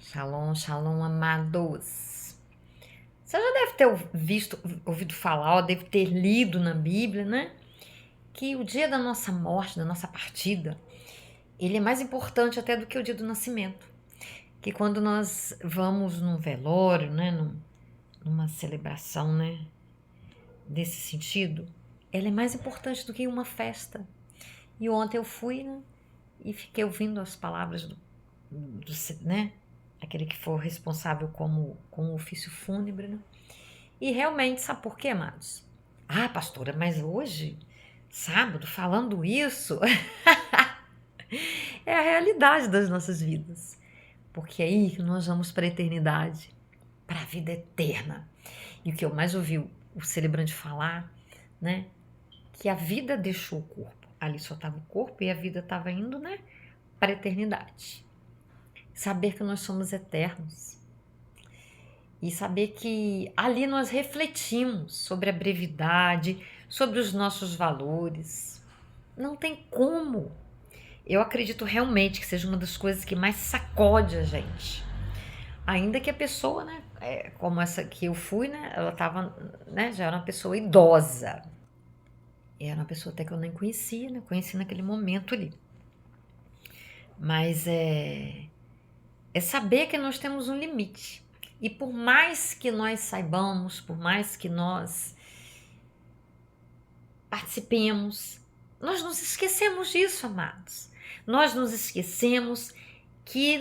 Shalom, shalom, amados. Você já deve ter ouvido falar, ou deve ter lido na Bíblia, né? Que o dia da nossa morte, da nossa partida, ele é mais importante até do que o dia do nascimento. Que quando nós vamos num velório, né? Numa celebração, né? Desse sentido, ela é mais importante do que uma festa. E ontem eu fui, né? E fiquei ouvindo as palavras né? Aquele que for responsável com o ofício fúnebre, né? E realmente, sabe por quê, amados? Ah, pastora, mas hoje, sábado, falando isso, é a realidade das nossas vidas. Porque é aí que nós vamos para a eternidade, para a vida eterna. E o que eu mais ouvi o celebrante falar, né? Que a vida deixou o corpo. Ali só estava o corpo e a vida estava indo, né? Para a eternidade. Saber que nós somos eternos. E saber que ali nós refletimos sobre a brevidade, sobre os nossos valores. Não tem como. Eu acredito realmente que seja uma das coisas que mais sacode a gente. Ainda que a pessoa, né, como essa que eu fui, né, ela tava, né, já era uma pessoa idosa. Era uma pessoa até que eu nem conhecia, né, conheci naquele momento ali. Mas é saber que nós temos um limite. E por mais que nós saibamos, por mais que nós participemos, nós nos esquecemos disso, amados. Nós nos esquecemos que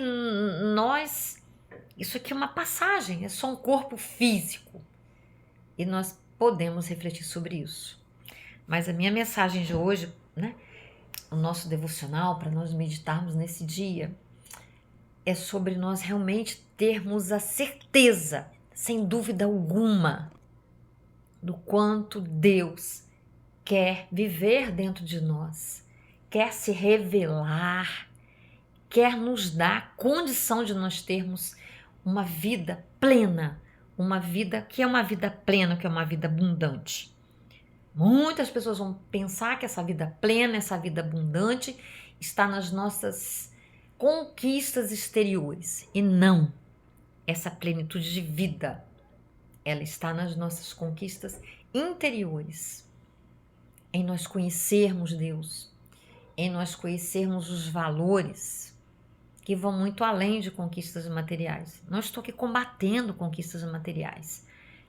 isso aqui é uma passagem, é só um corpo físico. E nós podemos refletir sobre isso. Mas a minha mensagem de hoje, né, o nosso devocional para nós meditarmos nesse dia, é sobre nós realmente termos a certeza, sem dúvida alguma, do quanto Deus quer viver dentro de nós, quer se revelar, quer nos dar condição de nós termos uma vida plena, uma vida que é uma vida plena, que é uma vida abundante. Muitas pessoas vão pensar que essa vida plena, essa vida abundante está nas nossas conquistas exteriores. E não. Essa plenitude de vida, ela está nas nossas conquistas interiores. Em nós conhecermos Deus, em nós conhecermos os valores que vão muito além de conquistas materiais. Não estou aqui combatendo conquistas materiais,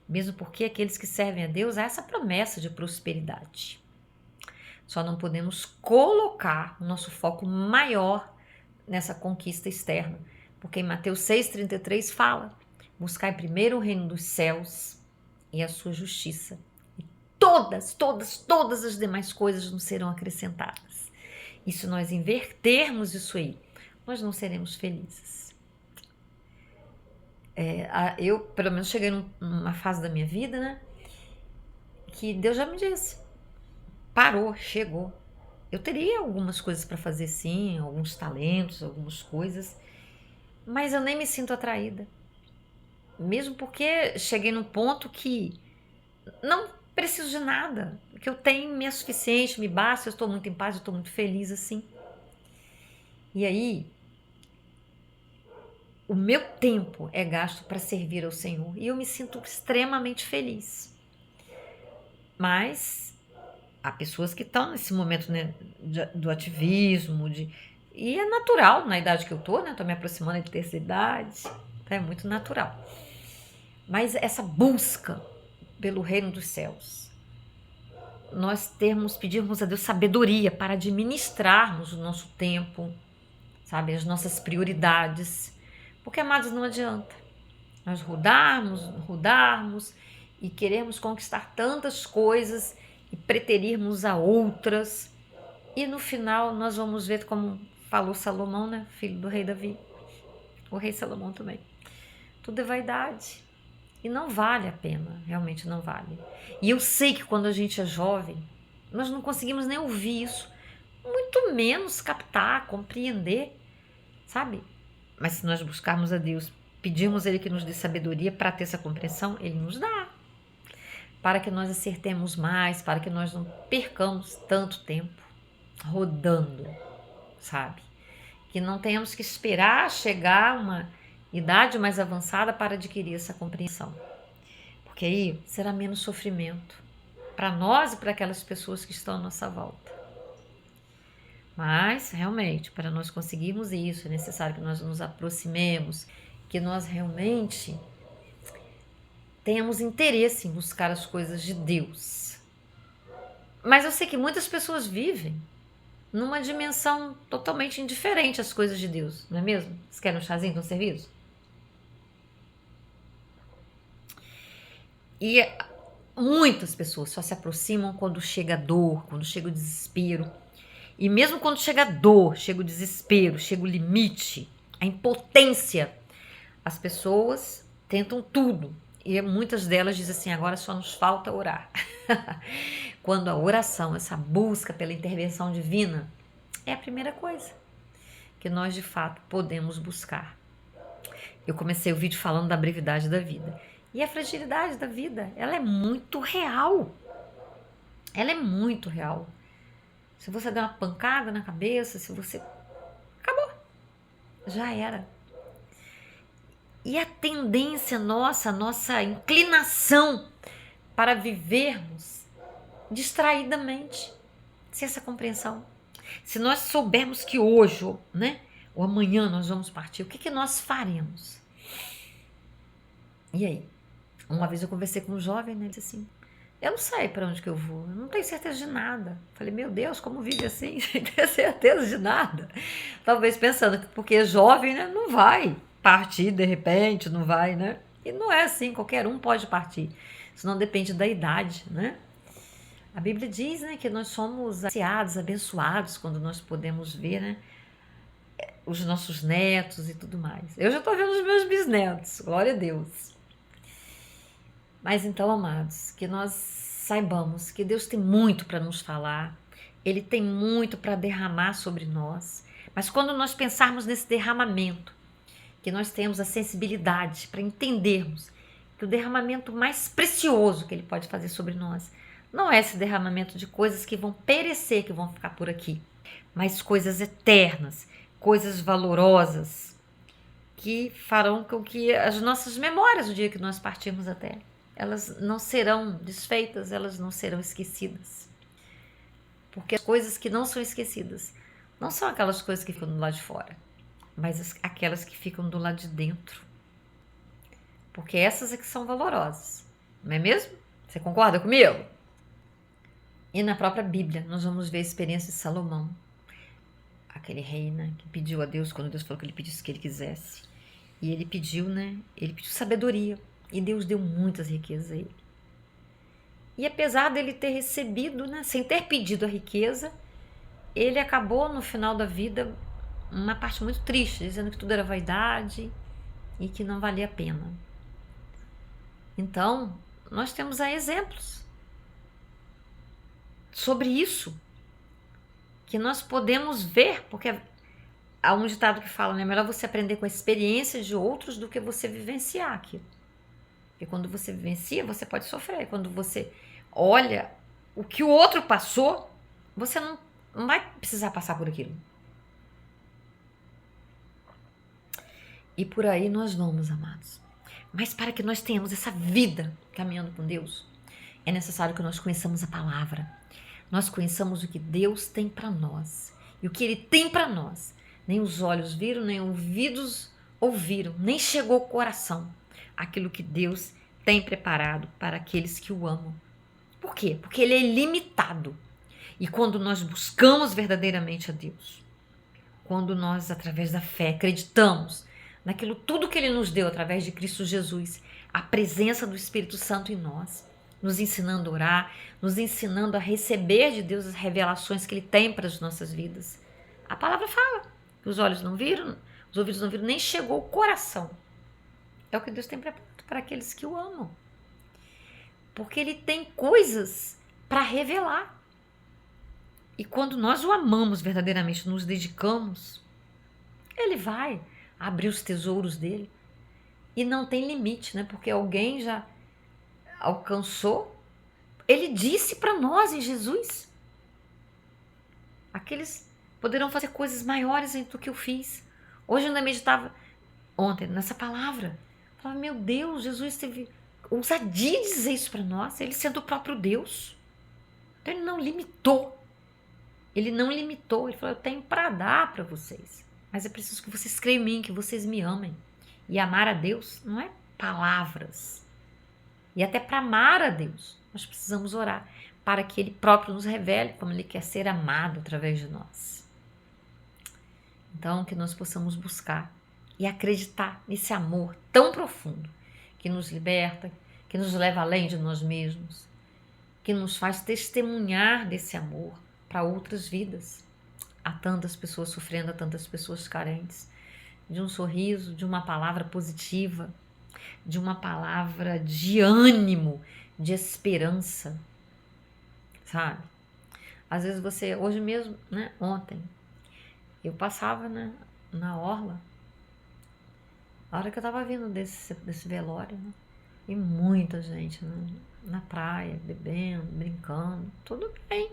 mesmo porque aqueles que servem a Deus há essa promessa de prosperidade. Só não podemos colocar o nosso foco maior nessa conquista externa, porque em Mateus 6,33 fala: buscai primeiro o reino dos céus e a sua justiça, e todas as demais coisas nos serão acrescentadas. E se nós invertermos isso aí, nós não seremos felizes. Eu, pelo menos, cheguei numa fase da minha vida, né, que Deus já me disse: parou, chegou. Eu teria algumas coisas para fazer, sim, alguns talentos, algumas coisas, mas eu nem me sinto atraída. Mesmo porque cheguei num ponto que não preciso de nada. O que eu tenho me é suficiente, me basta, eu estou muito em paz, eu estou muito feliz assim. E aí, o meu tempo é gasto para servir ao Senhor e eu me sinto extremamente feliz. Mas há pessoas que estão nesse momento, né, do ativismo, e é natural na idade que eu tô, né? Tô me aproximando de terceira idade, é muito natural. Mas essa busca pelo reino dos céus, nós pedirmos a Deus sabedoria para administrarmos o nosso tempo, sabe, as nossas prioridades, porque, amados, não adianta nós rodarmos e queremos conquistar tantas coisas e preterirmos a outras, e no final nós vamos ver, como falou Salomão, né, filho do rei Davi, o rei Salomão também, tudo é vaidade e não vale a pena, realmente não vale. E eu sei que quando a gente é jovem, nós não conseguimos nem ouvir isso, muito menos captar, compreender, sabe? Mas se nós buscarmos a Deus, pedirmos a Ele que nos dê sabedoria para ter essa compreensão, Ele nos dá, para que nós acertemos mais, para que nós não percamos tanto tempo rodando, sabe? Que não tenhamos que esperar chegar idade mais avançada para adquirir essa compreensão. Porque aí será menos sofrimento para nós e para aquelas pessoas que estão à nossa volta. Mas, realmente, para nós conseguirmos isso, é necessário que nós nos aproximemos, que nós realmente tenhamos interesse em buscar as coisas de Deus. Mas eu sei que muitas pessoas vivem numa dimensão totalmente indiferente às coisas de Deus, não é mesmo? Vocês querem um chazinho com serviço? E muitas pessoas só se aproximam quando chega a dor, quando chega o desespero. E mesmo quando chega a dor, chega o desespero, chega o limite, a impotência, as pessoas tentam tudo. E muitas delas dizem assim, agora só nos falta orar. Quando a oração, essa busca pela intervenção divina, é a primeira coisa que nós de fato podemos buscar. Eu comecei o vídeo falando da brevidade da vida. E a fragilidade da vida, ela é muito real. Ela é muito real. Se você der uma pancada na cabeça, se você... acabou. Já era. E a tendência nossa, a nossa inclinação para vivermos distraidamente, sem essa compreensão. Se nós soubermos que hoje, né, ou amanhã nós vamos partir, o que nós faremos? E aí? Uma vez eu conversei com um jovem, né, ele disse assim, eu não sei para onde que eu vou, eu não tenho certeza de nada. Falei, meu Deus, como vive assim, sem ter certeza de nada? Talvez pensando que porque é jovem, né, não vai partir de repente, não vai, né? E não é assim, qualquer um pode partir. Isso não depende da idade, né? A Bíblia diz, né, que nós somos abençoados quando nós podemos ver, né, os nossos netos e tudo mais. Eu já estou vendo os meus bisnetos, glória a Deus. Mas então, amados, que nós saibamos que Deus tem muito para nos falar, Ele tem muito para derramar sobre nós, mas quando nós pensarmos nesse derramamento, que nós tenhamos a sensibilidade para entendermos que o derramamento mais precioso que Ele pode fazer sobre nós não é esse derramamento de coisas que vão perecer, que vão ficar por aqui, mas coisas eternas, coisas valorosas, que farão com que as nossas memórias, no dia que nós partirmos da terra, elas não serão desfeitas, elas não serão esquecidas. Porque as coisas que não são esquecidas não são aquelas coisas que ficam do lado de fora, mas aquelas que ficam do lado de dentro. Porque essas é que são valorosas, não é mesmo? Você concorda comigo? E na própria Bíblia nós vamos ver a experiência de Salomão, aquele rei, né, que pediu a Deus, quando Deus falou que ele pedisse o que ele quisesse. E ele pediu, né, ele pediu sabedoria. E Deus deu muitas riquezas a ele. E apesar dele ter recebido, né, sem ter pedido a riqueza, ele acabou no final da vida uma parte muito triste, dizendo que tudo era vaidade e que não valia a pena. Então, nós temos aí exemplos sobre isso, que nós podemos ver, porque há um ditado que fala, né, é melhor você aprender com a experiência de outros do que você vivenciar aquilo. Porque quando você vivencia, você pode sofrer. Quando você olha o que o outro passou, você não vai precisar passar por aquilo. E por aí nós vamos, amados. Mas para que nós tenhamos essa vida caminhando com Deus, é necessário que nós conheçamos a palavra. Nós conheçamos o que Deus tem para nós. E o que Ele tem para nós. Nem os olhos viram, nem ouvidos ouviram, nem chegou ao coração aquilo que Deus tem preparado para aqueles que o amam. Por quê? Porque Ele é ilimitado. E quando nós buscamos verdadeiramente a Deus, quando nós, através da fé, acreditamos naquilo tudo que Ele nos deu através de Cristo Jesus, a presença do Espírito Santo em nós, nos ensinando a orar, nos ensinando a receber de Deus as revelações que Ele tem para as nossas vidas. A palavra fala que os olhos não viram, os ouvidos não viram, nem chegou ao coração. É o que Deus tem preparado para aqueles que o amam. Porque Ele tem coisas para revelar. E quando nós o amamos verdadeiramente, nos dedicamos, Ele vai abrir os tesouros dele. E não tem limite, né? Porque alguém já alcançou. Ele disse para nós em Jesus. Aqueles poderão fazer coisas maiores do que eu fiz. Hoje eu ainda meditava ontem nessa palavra. Eu falava, meu Deus, Jesus teve ousadia de dizer isso para nós, ele sendo o próprio Deus. Então ele não limitou. Ele não limitou, ele falou, eu tenho para dar para vocês, mas é preciso que vocês creiam em mim, que vocês me amem. E amar a Deus não é palavras. E até para amar a Deus, nós precisamos orar para que Ele próprio nos revele como Ele quer ser amado através de nós. Então, que nós possamos buscar e acreditar nesse amor tão profundo que nos liberta, que nos leva além de nós mesmos, que nos faz testemunhar desse amor para outras vidas. Há tantas pessoas sofrendo, há tantas pessoas carentes de um sorriso, de uma palavra positiva, de uma palavra de ânimo, de esperança, sabe? Às vezes você, hoje mesmo, né, ontem, eu passava, né, na orla, a hora que eu tava vindo desse velório, né, e muita gente, né, na praia, bebendo, brincando, tudo bem.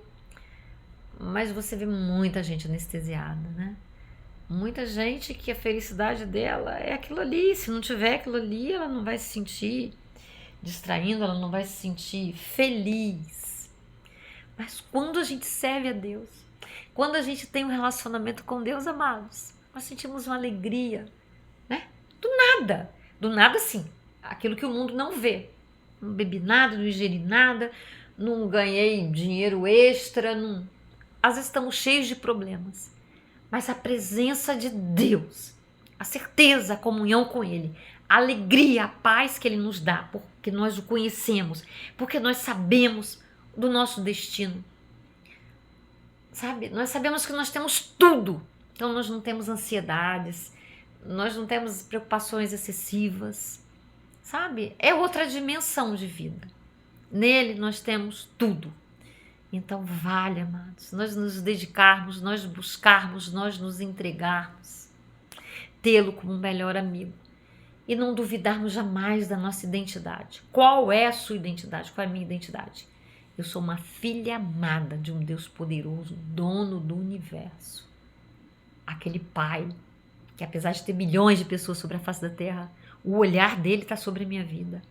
Mas você vê muita gente anestesiada, né? Muita gente que a felicidade dela é aquilo ali. Se não tiver aquilo ali, ela não vai se sentir distraindo, ela não vai se sentir feliz. Mas quando a gente serve a Deus, quando a gente tem um relacionamento com Deus, amados, nós sentimos uma alegria, né? Do nada sim, aquilo que o mundo não vê. Não bebi nada, não ingeri nada, não ganhei dinheiro extra, não... Às vezes estamos cheios de problemas. Mas a presença de Deus, a certeza, a comunhão com Ele, a alegria, a paz que Ele nos dá, porque nós o conhecemos, porque nós sabemos do nosso destino. Sabe? Nós sabemos que nós temos tudo. Então nós não temos ansiedades, nós não temos preocupações excessivas. Sabe? É outra dimensão de vida. Nele nós temos tudo. Então vale, amados, nós nos dedicarmos, nós buscarmos, nós nos entregarmos, tê-lo como um melhor amigo e não duvidarmos jamais da nossa identidade. Qual é a sua identidade? Qual é a minha identidade? Eu sou uma filha amada de um Deus poderoso, dono do universo. Aquele Pai que, apesar de ter milhões de pessoas sobre a face da terra, o olhar dele está sobre a minha vida.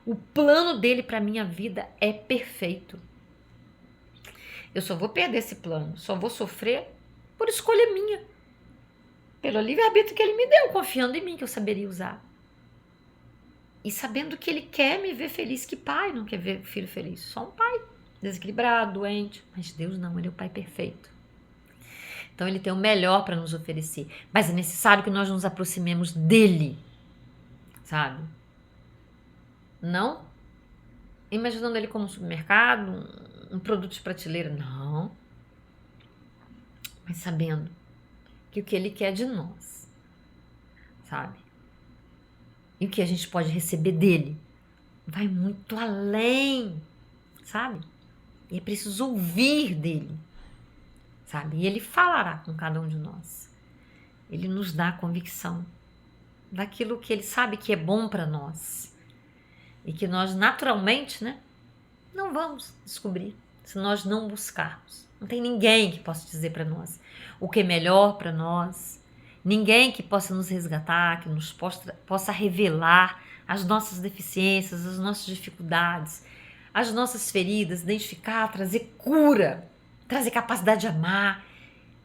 O plano dele para a minha vida é perfeito. Eu só vou perder esse plano, só vou sofrer por escolha minha, pelo livre-arbítrio que ele me deu, confiando em mim que eu saberia usar. E sabendo que ele quer me ver feliz, que pai não quer ver filho feliz? Só um pai desequilibrado, doente. Mas Deus não, ele é o pai perfeito. Então ele tem o melhor para nos oferecer. Mas é necessário que nós nos aproximemos dele, sabe? Não imaginando ele como um supermercado, um produto de prateleira, não. Mas sabendo que o que ele quer de nós, sabe? E o que a gente pode receber dele vai muito além, sabe? E é preciso ouvir dele, sabe? E ele falará com cada um de nós. Ele nos dá a convicção daquilo que ele sabe que é bom para nós. E que nós naturalmente, né, não vamos descobrir se nós não buscarmos. Não tem ninguém que possa dizer para nós o que é melhor para nós. Ninguém que possa nos resgatar, que nos possa revelar as nossas deficiências, as nossas dificuldades, as nossas feridas, identificar, trazer cura, trazer capacidade de amar,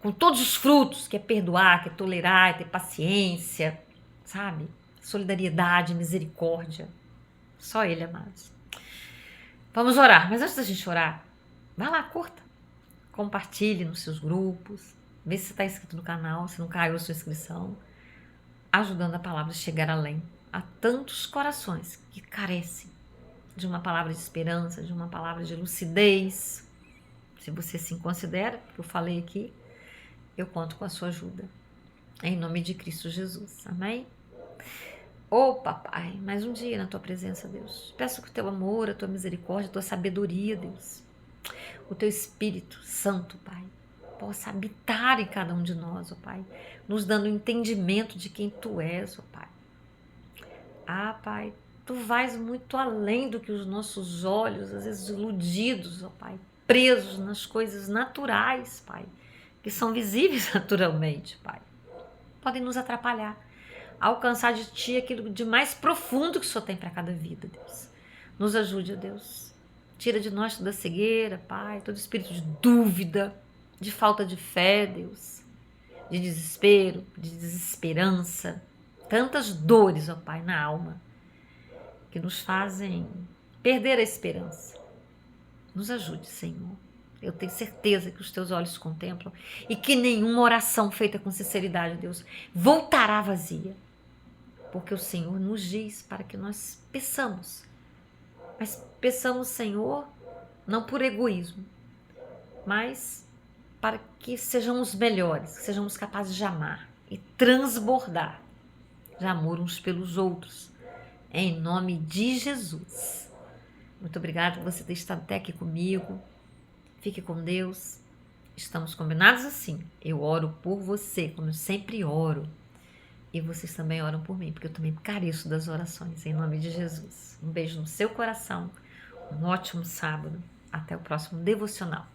com todos os frutos, que é perdoar, que é tolerar, que é ter paciência, sabe? Solidariedade, misericórdia. Só Ele, amados. Vamos orar, mas antes da gente orar, vai lá, curta, compartilhe nos seus grupos, vê se está inscrito no canal, se não caiu a sua inscrição, ajudando a palavra a chegar além. Há tantos corações que carecem de uma palavra de esperança, de uma palavra de lucidez. Se você assim considera, que eu falei aqui, eu conto com a sua ajuda. Em nome de Cristo Jesus. Amém? Ô papai, mais um dia na tua presença, Deus. Peço que o teu amor, a tua misericórdia, a tua sabedoria, Deus, o teu Espírito Santo, Pai, possa habitar em cada um de nós, ó Pai, nos dando entendimento de quem tu és, ó Pai. Ah, Pai, tu vais muito além do que os nossos olhos, às vezes iludidos, ó Pai, presos nas coisas naturais, Pai, que são visíveis naturalmente, Pai, podem nos atrapalhar. alcançar de Ti aquilo de mais profundo que o Senhor tem para cada vida, Deus. Nos ajude, ó Deus. Tira de nós toda cegueira, Pai, todo espírito de dúvida, de falta de fé, Deus, de desespero, de desesperança, tantas dores, ó Pai, na alma, que nos fazem perder a esperança. Nos ajude, Senhor. Eu tenho certeza que os teus olhos contemplam e que nenhuma oração feita com sinceridade, Deus, voltará vazia. Porque o Senhor nos diz para que nós peçamos. Mas peçamos, Senhor, não por egoísmo, mas para que sejamos melhores, que sejamos capazes de amar e transbordar de amor uns pelos outros. Em nome de Jesus. Muito obrigada por você ter estado até aqui comigo. Fique com Deus. Estamos combinados assim. Eu oro por você, como eu sempre oro. E vocês também oram por mim, porque eu também careço das orações. Em nome de Jesus. Um beijo no seu coração. Um ótimo sábado. Até o próximo devocional.